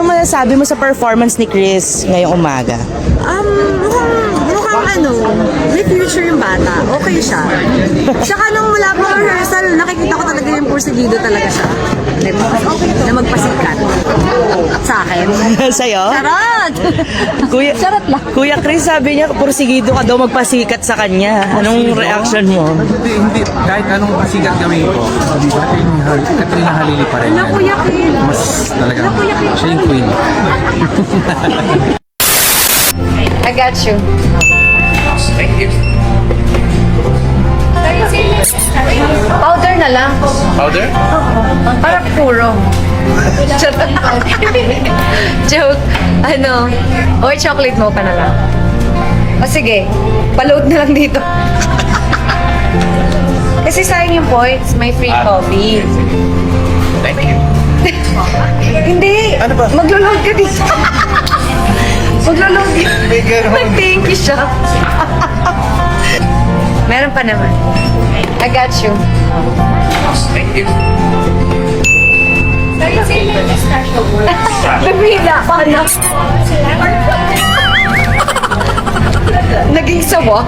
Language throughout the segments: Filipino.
Ano masasabi mo sa performance ni Chris ngayong umaga? Mukhang may future yung bata. Okay siya. Tsaka nung mula pa rehearsal, nakikita ko talaga yung porsigido talaga siya. Diba? Na magpasikat. Sa akin. Sa'yo? Charot! Kuya, Charot lang. Kuya Chris, sabi niya, porsigido ka daw magpasikat sa kanya. Anong reaction mo? Hindi. Kahit anong pasikat gawin ko, Katrina Halili pa rin. Ano, Kuya Kim? Mas talaga, siya yung queen. I got you. Thank you. Powder na lang. Powder? Para puro. Joke. Or chocolate mo pa na lang. O sige, paload na lang dito. Kasi sayang yung points, may free coffee. Thank you. Hindi. Ano ba? Maglo-load ka dito. Maglo-load dito. May ganun. Thank you siya. Meron pa naman. I got you. Thank you. Bibida ka na. Naging sawa.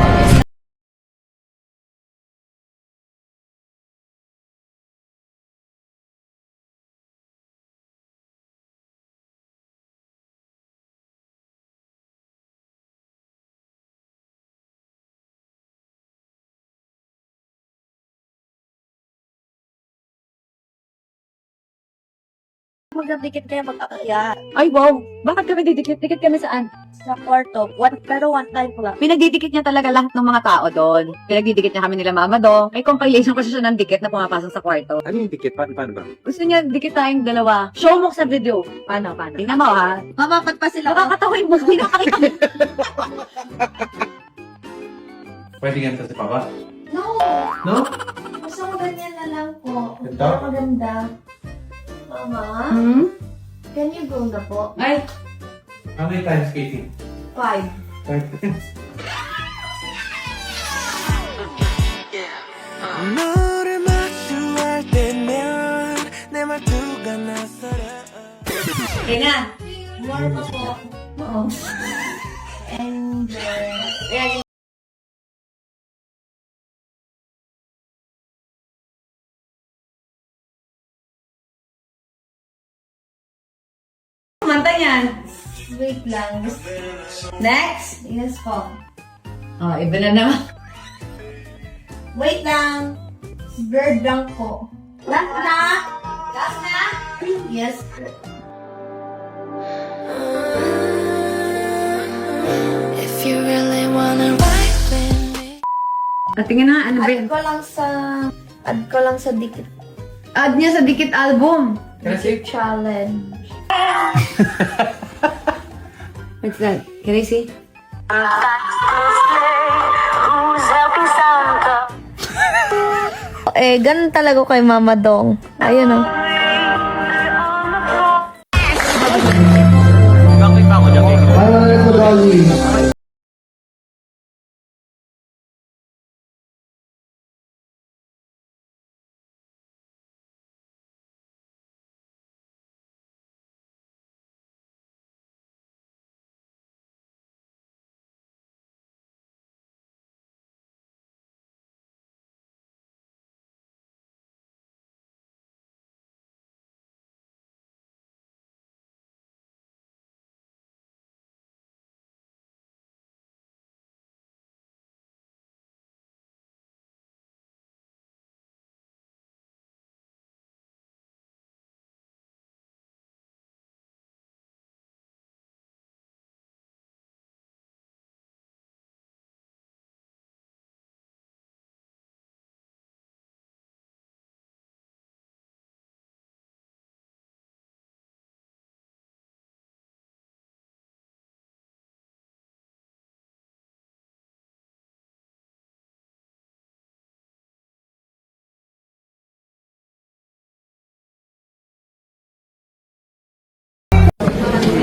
Magdadikit kayo mag-akyat. Ay, wow. Bakit kami didikit? Dikit kami saan? Sa kwarto. Pero one time ko lang. Pinagdidikit niya talaga lahat ng mga tao doon. Pinagdidikit niya kami nila mama doon. May compilation kasi siya ng dikit na pumapasok sa kwarto. Ano yung ticket? Paano ba? Gusto niya dikit tayong dalawa. Show mo sa video. Paano? Tingnan mo ha. Mamapat pa sila. Nakakatawin mo. Hindi nakakita. Pwede ganito si Papa? No! No? Gusto ko ganyan na lang po. Ito? Maganda. Mama, Hmm? can you go na po? Ay. How many times skating? 5. 너를 마주할 때면 내 말투가 낯설어 Okay na. More pa po. Oo. And Kumanta yan. wait lang. Next. Yes po. Oh, iba na naman. Wait lang. Bird lang po. Last na? Last na? Yes po. If you really wanna ride with me At tingin na, ano ba Add yan? ko lang sa... Add ko lang sa dikit. Add niya sa Dikit album. Dikit challenge. What's that? Can I see? Ganun talaga kay Mama Dong. Ayun o. Bakit pa ako dyan?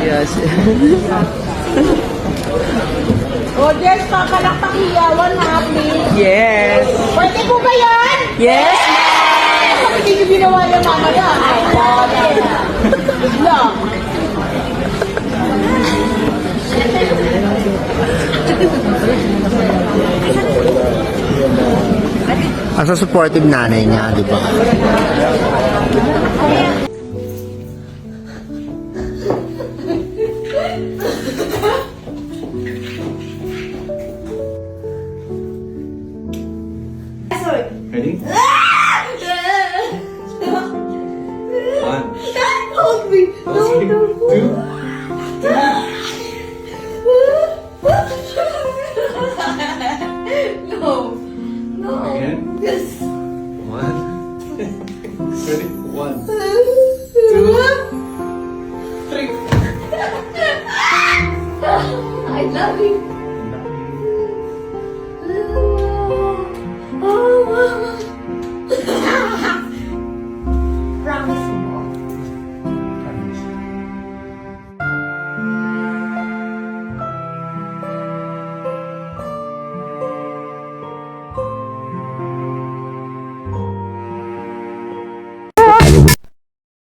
Yes. O, Jess, pakalakpak hiyawan ha, please. Yes. Pwede po ba yan? Yes, Bakit hindi nyo ginawa yung mamaya? Ay, lang. As a supportive nanay niya, di ba? Ready? One. Hold me. Two. No. No. Again. Yes. One. Ready? One. I love you.